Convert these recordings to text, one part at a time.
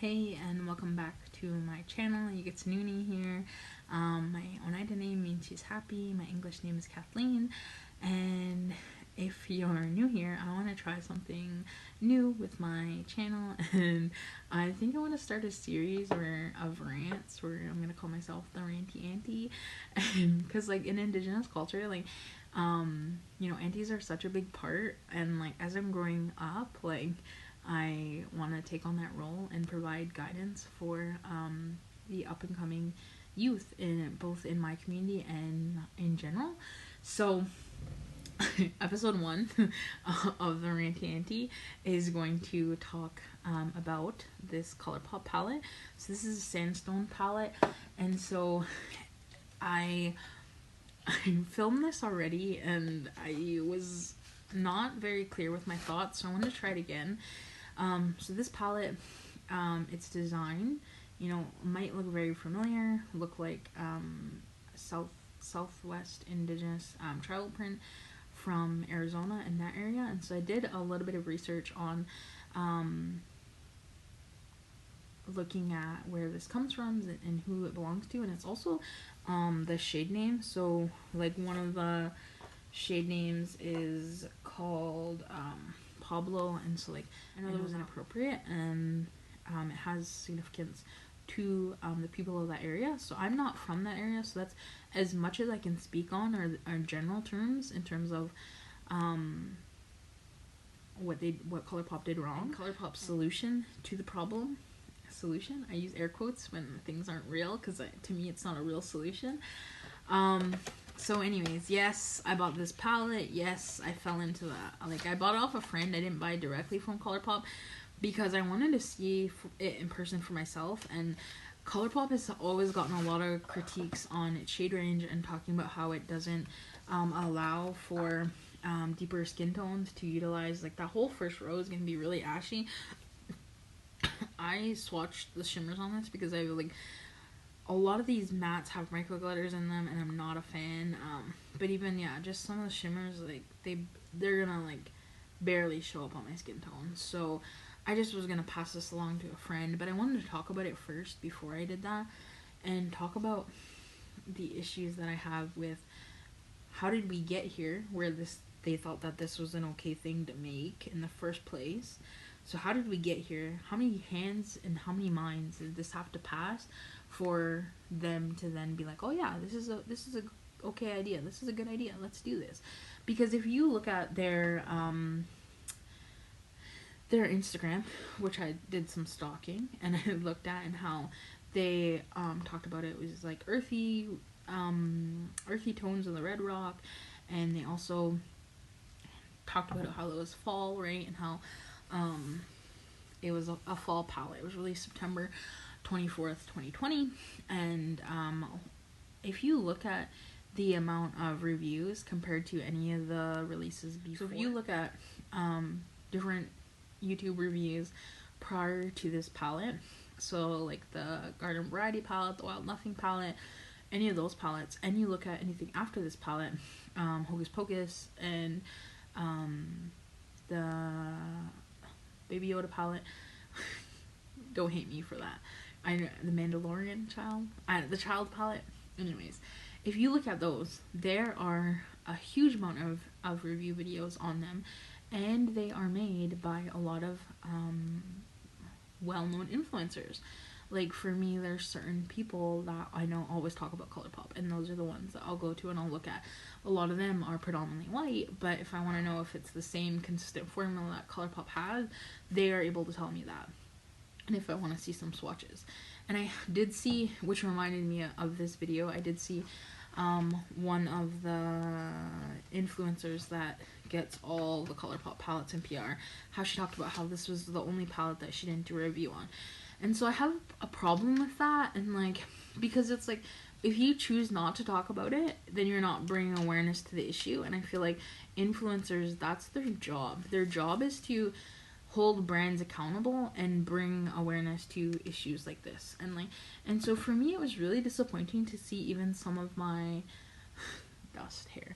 Hey, and welcome back to my channel. You get Noonie here. My Oneida name means she's happy. My English name is Kathleen. And if you're new here, I want to try something new with my channel. And I think I want to start a series of rants where I'm going to call myself the Ranty Aunty. Because, like, in Indigenous culture, like, aunties are such a big part. And, like, as I'm growing up, like, I want to take on that role and provide guidance for the up and coming youth in both in my community and in general. So, episode 1 of the Ranty Aunty is going to talk about this Colourpop palette. So this is a sandstone palette, and so I filmed this already, and I was not very clear with my thoughts, so I wanted to try it again. So this palette, its design, might look very familiar, look like Southwest Indigenous tribal print from Arizona and that area. And so I did a little bit of research on looking at where this comes from and who it belongs to, and it's also the shade name. So, like, one of the shade names is called Pablo, and so, like, I know there was Inappropriate, and it has significance to the people of that area. So I'm not from that area, so that's as much as I can speak on are general terms in terms of what Colourpop did wrong. Colourpop's solution to the problem. Solution, I use air quotes when things aren't real, because to me it's not a real solution. So anyways, yes, I bought this palette. Yes, I fell into that. Like, I bought it off a friend. I didn't buy it directly from Colourpop because I wanted to see it in person for myself. And Colourpop has always gotten a lot of critiques on its shade range and talking about how it doesn't allow for deeper skin tones to utilize. Like, that whole first row is going to be really ashy. I swatched the shimmers on this because I like a lot of these mattes have micro glitters in them, and I'm not a fan. But even just some of the shimmers, like, they're gonna like barely show up on my skin tone. So I just was gonna pass this along to a friend, but I wanted to talk about it first before I did that, and talk about the issues that I have with how did we get here where they thought that this was an okay thing to make in the first place. So how did we get here? How many hands and how many minds did this have to pass for them to then be like, oh yeah, this is a okay idea. This is a good idea. Let's do this. Because if you look at their Instagram, which I did some stalking, and I looked at and how they talked about it was like earthy tones of the red rock, and they also talked about how it was fall, right, and how it was a fall palette. It was released September 24th, 2020, and if you look at the amount of reviews compared to any of the releases before, so if you look at different YouTube reviews prior to this palette, so like the Garden Variety palette, the Wild Nothing palette, any of those palettes, and you look at anything after this palette, Hocus Pocus and the Baby Yoda palette, don't hate me for that. I know the Mandalorian child, the child palette. Anyways, if you look at those, there are a huge amount of review videos on them, and they are made by a lot of well-known influencers. Like, for me, there's certain people that I know always talk about Colourpop, and those are the ones that I'll go to and I'll look at. A lot of them are predominantly white, but if I want to know if it's the same consistent formula that Colourpop has, they are able to tell me that. And if I want to see some swatches. And I did see, which reminded me of this video, I did see one of the influencers that gets all the Colourpop palettes in PR, how she talked about how this was the only palette that she didn't do a review on. And so I have a problem with that, and like, because it's like, if you choose not to talk about it, then you're not bringing awareness to the issue. And I feel like influencers, that's their job. Their job is to hold brands accountable and bring awareness to issues like this. And so for me, it was really disappointing to see even some of my dust hair.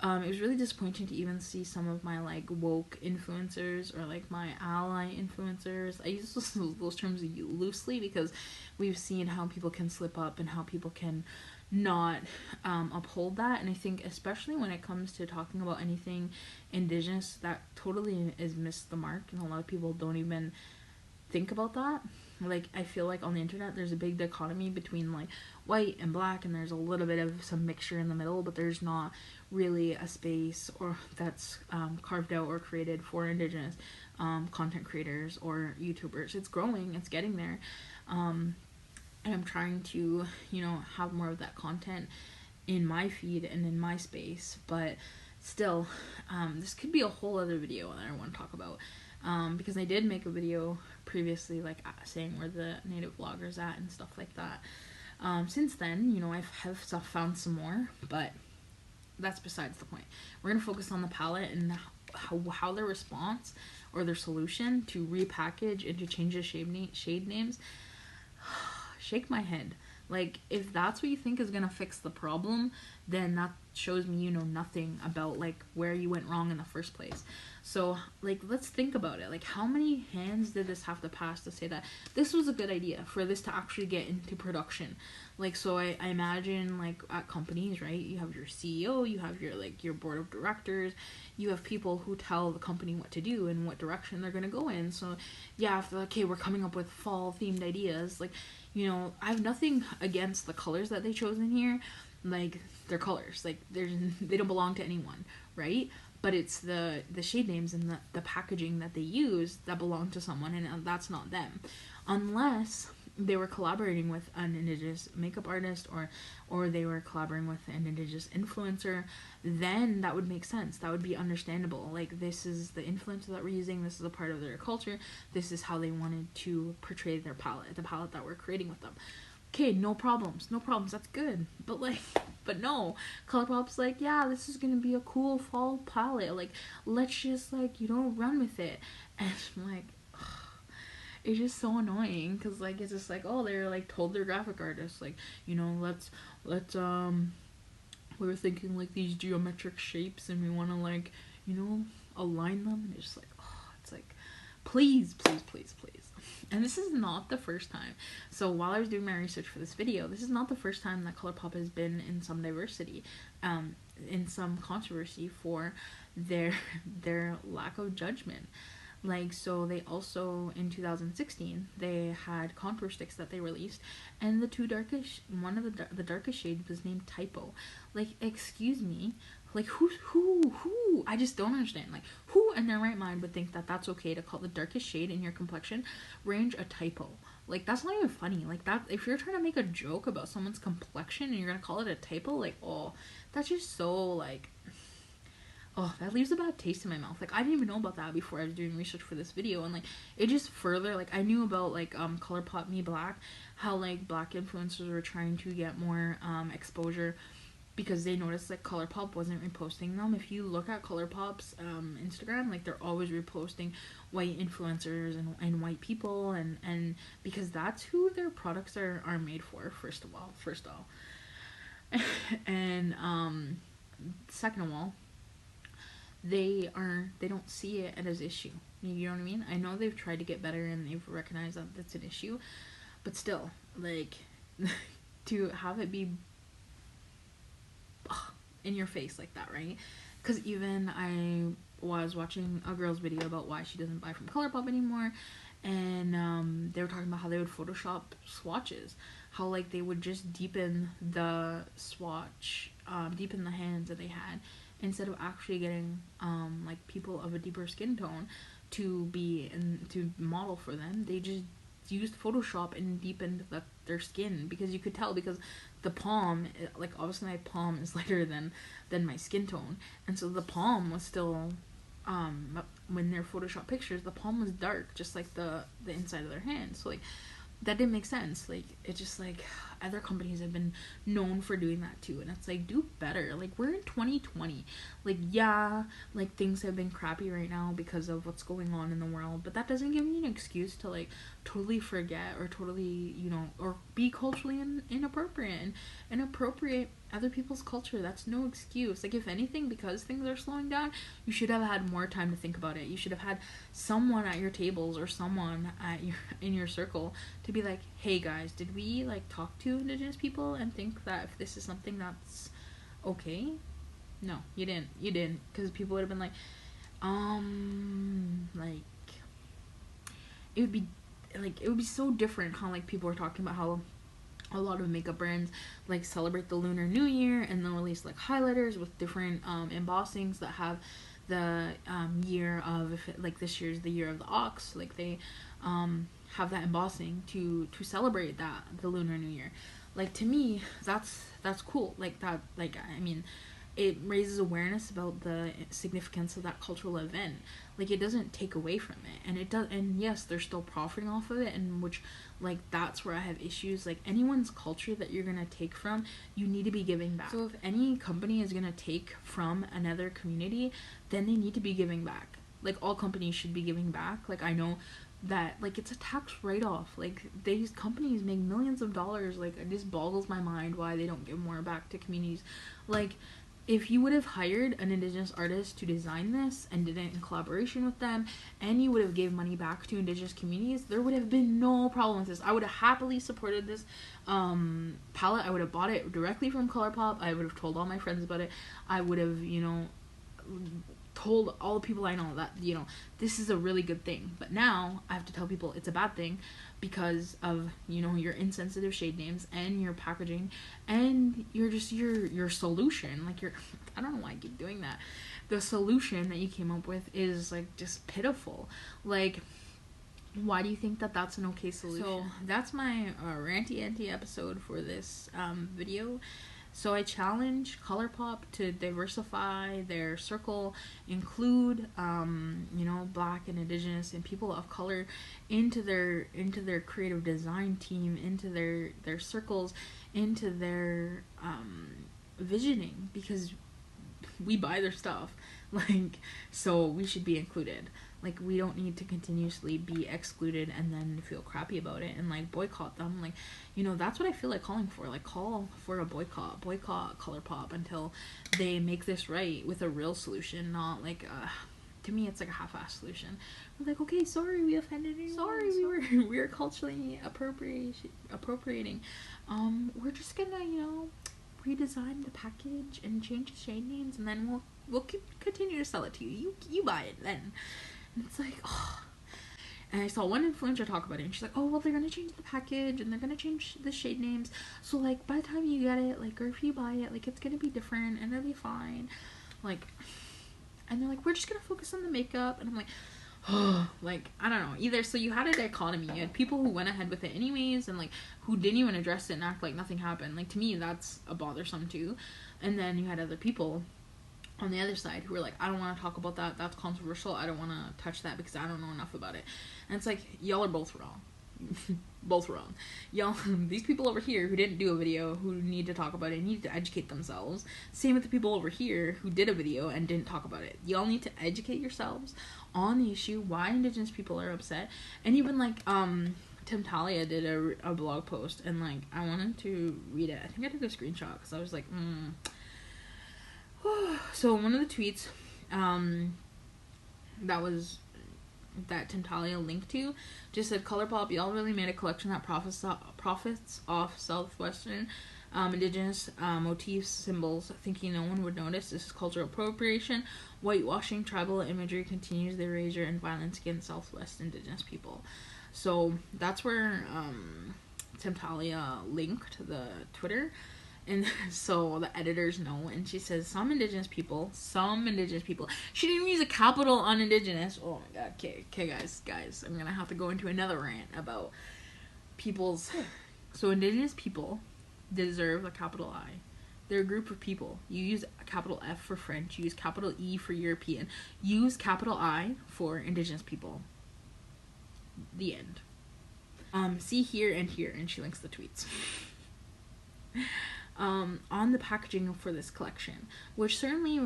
it was really disappointing to even see some of my like woke influencers or like my ally influencers. I use those terms loosely because we've seen how people can slip up and how people can not uphold that. And I think especially when it comes to talking about anything indigenous, that totally is missed the mark, and a lot of people don't even think about that. Like, I feel like on the internet there's a big dichotomy between like white and black, and there's a little bit of some mixture in the middle, but there's not really a space or that's carved out or created for indigenous content creators or YouTubers. It's growing, it's getting there, and I'm trying to, you know, have more of that content in my feed and in my space. But still, this could be a whole other video that I want to talk about, because I did make a video previously, like saying where the native vloggers at and stuff like that. Since then, you know, I have found some more, but that's besides the point. We're gonna focus on the palette and how their response or their solution to repackage and to change the shade names. Shake my head. Like, if that's what you think is gonna fix the problem, then that shows me you know nothing about like where you went wrong in the first place. So like, let's think about it. Like, how many hands did this have to pass to say that this was a good idea for this to actually get into production? Like, so I imagine like at companies, right, you have your CEO, you have your like your board of directors, you have people who tell the company what to do and what direction they're gonna go in. So yeah, if they're like, okay, we're coming up with fall themed ideas, like, you know, I have nothing against the colors that they chose in here. Like, they're colors, like they don't belong to anyone, right? But it's the shade names and the packaging that they use that belong to someone, and that's not them, unless they were collaborating with an indigenous makeup artist or they were collaborating with an indigenous influencer. Then that would make sense, that would be understandable. Like, this is the influencer that we're using, this is a part of their culture, this is how they wanted to portray their palette, the palette that we're creating with them. Okay, no problems, that's good. But like, but no, Colourpop's like, yeah, this is gonna be a cool fall palette, like, let's just like, you know, run with it. And I'm like, ugh, it's just so annoying, because like, it's just like, oh, they're like told their graphic artists, like, you know, let's we were thinking like these geometric shapes and we want to like, you know, align them, and it's just like, oh, it's like, please. And this is not the first time. So while I was doing my research for this video, this is not the first time that Colourpop has been in some diversity, in some controversy for their lack of judgment. Like, so they also, in 2016, they had contour sticks that they released, and the two darkest, one of the darkest shade was named Typo. Like, excuse me, like, who, I just don't understand. Like, who in their right mind would think that that's okay to call the darkest shade in your complexion range a typo? Like, that's not even funny. Like, that, if you're trying to make a joke about someone's complexion and you're gonna call it a typo, like, oh, that's just so, like, oh, that leaves a bad taste in my mouth. Like, I didn't even know about that before I was doing research for this video, and like, it just further, like, I knew about like Colourpop Me Black, how like black influencers were trying to get more exposure, because they noticed like Colourpop wasn't reposting them. If you look at Colourpop's Instagram, like, they're always reposting white influencers and white people, and because that's who their products are made for, first of all. And second of all, they don't see it as an issue. You know what I mean? I know they've tried to get better and they've recognized that that's an issue, but still, like, to have it be in your face like that, right? Because even I was watching a girl's video about why she doesn't buy from Colourpop anymore, and they were talking about how they would Photoshop swatches, how like they would just deepen the swatch, deepen the hands that they had, instead of actually getting like people of a deeper skin tone to be and to model for them. They just used Photoshop and deepened their skin, because you could tell, because the palm, like, obviously my palm is lighter than my skin tone, and so the palm was still, when they're Photoshop pictures, the palm was dark, just like the inside of their hand. So like, that didn't make sense. Like, it just, like, other companies have been known for doing that too, and it's like, do better. Like, we're in 2020. Like, yeah, like, things have been crappy right now because of what's going on in the world, but that doesn't give me an excuse to like totally forget or totally, you know, or be culturally inappropriate. And inappropriate other people's culture. That's no excuse. Like, if anything, because things are slowing down, you should have had more time to think about it. You should have had someone at your tables or someone in your circle to be like, hey guys, did we like talk to Indigenous people and think that if this is something that's okay? No, you didn't, because people would have been like, like, it would be so different how, like, people were talking about how a lot of makeup brands like celebrate the Lunar New Year and they'll release like highlighters with different embossings that have the year of, if it, like this year's the year of the ox, like they have that embossing to celebrate that, the Lunar New Year. Like, to me, that's cool. Like, that, like, I mean, it raises awareness about the significance of that cultural event. Like, it doesn't take away from it, and it does, and yes, they're still profiting off of it, and which, like, that's where I have issues. Like, anyone's culture that you're gonna take from, you need to be giving back. So if any company is gonna take from another community, then they need to be giving back. Like, all companies should be giving back. Like, I know that, like, it's a tax write-off. Like, these companies make millions of dollars. Like, it just boggles my mind why they don't give more back to communities. Like, if you would have hired an Indigenous artist to design this and did it in collaboration with them, and you would have gave money back to Indigenous communities, there would have been no problem with this. I would have happily supported this palette. I would have bought it directly from Colourpop. I would have told all my friends about it. I would have, you know, told all the people I know that, you know, this is a really good thing. But now I have to tell people it's a bad thing because of, you know, your insensitive shade names and your packaging and your solution. Like, I don't know why I keep doing that. The solution that you came up with is, like, just pitiful. Like, why do you think that that's an okay solution? So that's my ranty Aunty episode for this video. So I challenge Colourpop to diversify their circle, include, you know, Black and Indigenous and people of color into their creative design team, into their circles, into their visioning, because we buy their stuff, like, so we should be included. Like, we don't need to continuously be excluded and then feel crappy about it and, like, boycott them. Like, you know, that's what I feel like calling for. Like, call for a boycott Colourpop until they make this right with a real solution, not like, to me, it's like a half-assed solution. We're like, okay, sorry, we offended you. Sorry, we were culturally appropriating. We're just gonna, you know, redesign the package and change the shade names, and then we'll continue to sell it to you. You buy it then. And it's like, oh. And I saw one influencer talk about it, and she's like, oh, well, they're gonna change the package, and they're gonna change the shade names, so, like, by the time you get it, like, or if you buy it, like, it's gonna be different, and it'll be fine. Like, and they're like, we're just gonna focus on the makeup, and I'm like, oh, like, I don't know, either. So you had a dichotomy. You had people who went ahead with it anyways, and, like, who didn't even address it and act like nothing happened. Like, to me, that's a bothersome too. And then you had other people on the other side who were like, I don't want to talk about that, that's controversial, I don't want to touch that because I don't know enough about it. And it's like, y'all are both wrong. Both wrong. Y'all, these people over here who didn't do a video, who need to talk about it, need to educate themselves. Same with the people over here who did a video and didn't talk about it. Y'all need to educate yourselves on the issue, why Indigenous people are upset. And even, like, Tim Talia did a blog post, and, like, I wanted to read it. I think I took a screenshot because I was like, So one of the tweets that Tim Talia linked to just said, Colourpop, y'all really made a collection that profits off Southwestern Indigenous motifs, symbols, thinking no one would notice. This is cultural appropriation. Whitewashing tribal imagery continues the erasure and violence against Southwest Indigenous people. So that's where Tim Talia linked the Twitter. And so the editors know, and she says some indigenous people, she didn't even use a capital on Indigenous. Oh my god, okay guys, I'm gonna have to go into another rant about people's, so Indigenous people deserve a capital I. They're a group of people. You use a capital F for French, you use capital E for European, use capital I for Indigenous people. The end. See here, and she links the tweets. On the packaging for this collection, which certainly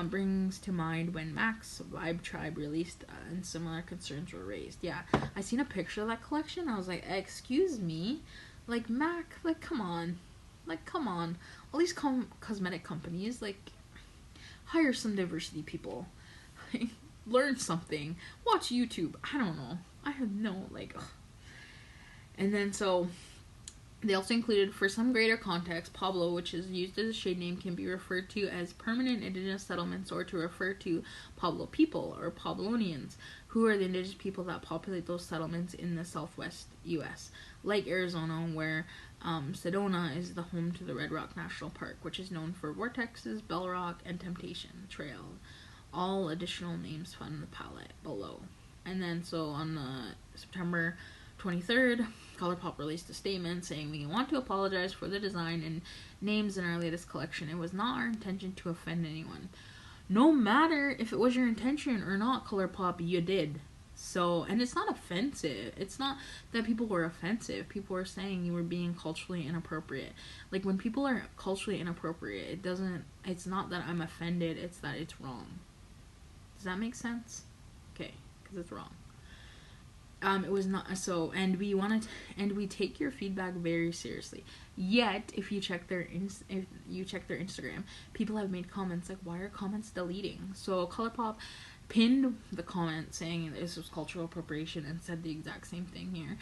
brings to mind when Mac's Vibe Tribe released and similar concerns were raised. Yeah, I seen a picture of that collection. I was like, excuse me, like, Mac, like, come on. Like, come on. All these cosmetic companies, like, hire some diversity people. Learn something. Watch YouTube. I don't know. I have no, like, ugh. And then, so, they also included, for some greater context, Pueblo, which is used as a shade name, can be referred to as permanent indigenous settlements, or to refer to Pueblo people, or Pueblonians, who are the indigenous people that populate those settlements in the southwest U.S., like Arizona, where Sedona is the home to the Red Rock National Park, which is known for vortexes, Bell Rock, and Temptation Trail. All additional names found in the palette below. And then, so on September 23rd, Colourpop released a statement saying, "We want to apologize for the design and names in our latest collection. It was not our intention to offend anyone." No matter if it was your intention or not, Colourpop, you did. So, and it's not offensive. It's not that people were offensive. People were saying you were being culturally inappropriate. Like, when people are culturally inappropriate, it's not that I'm offended, it's that it's wrong. Does that make sense? Okay, because it's wrong. It was not so, and we take your feedback very seriously. Yet, if you check their Instagram, people have made comments like, "Why are comments deleting?" So Colourpop pinned the comment saying this was cultural appropriation and said the exact same thing here,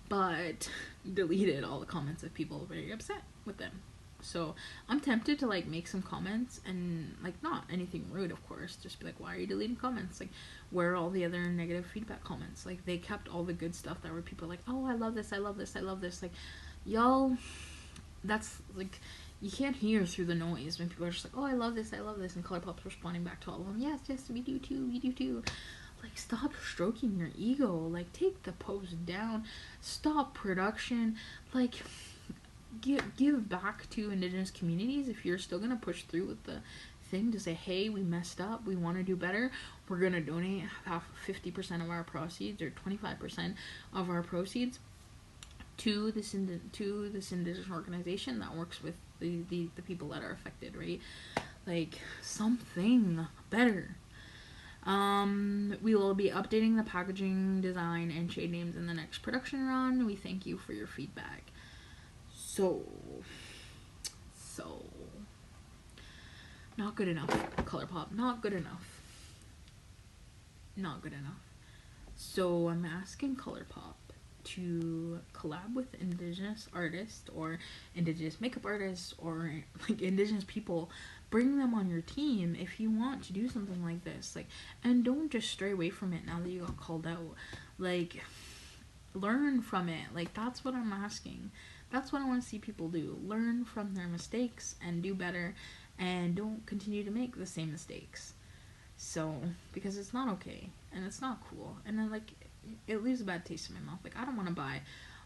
but deleted all the comments of people very upset with them. So I'm tempted to like make some comments and like not anything rude, of course, just be like, "Why are you deleting comments? Like, where are all the other negative feedback comments?" Like, they kept all the good stuff that were people like, "Oh, I love this, I love this, I love this." Like, y'all, that's like, you can't hear through the noise when people are just like, "Oh, I love this, I love this," and Colourpop's responding back to all of them, "Yes, yes, we do too, we do too." Like, stop stroking your ego. Like, take the post down. Stop production. Like, give back to indigenous communities. If you're still gonna push through with the thing to say, "Hey, we messed up, we want to do better, we're gonna donate 50% of our proceeds or 25% of our proceeds to this indigenous organization that works with the people that are affected," right? Like, something better. We will be updating the packaging design and shade names in the next production run. We thank you for your feedback. So, not good enough, Colourpop. Not good enough. Not good enough. So I'm asking Colourpop to collab with indigenous artists or indigenous makeup artists or like indigenous people. Bring them on your team if you want to do something like this. Like, and don't just stray away from it now that you got called out. Like, learn from it. Like, that's what I'm asking. That's what I want to see people do. Learn from their mistakes and do better, and don't continue to make the same mistakes. So, because it's not okay, and it's not cool, and then, like, it leaves a bad taste in my mouth. Like, I don't want to buy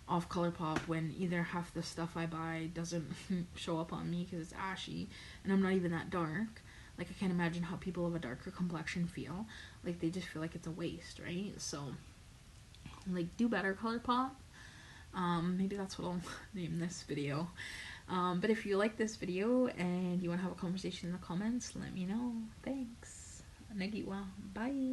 off Colourpop when either half the stuff I buy doesn't show up on me because it's ashy, and I'm not even that dark. Like, I can't imagine how people of a darker complexion feel. Like, they just feel like it's a waste, right? So, like, do better, Colourpop. Maybe that's what I'll name this video. But if you like this video and you want to have a conversation in the comments, let me know. Thanks. Nagiwa. Bye.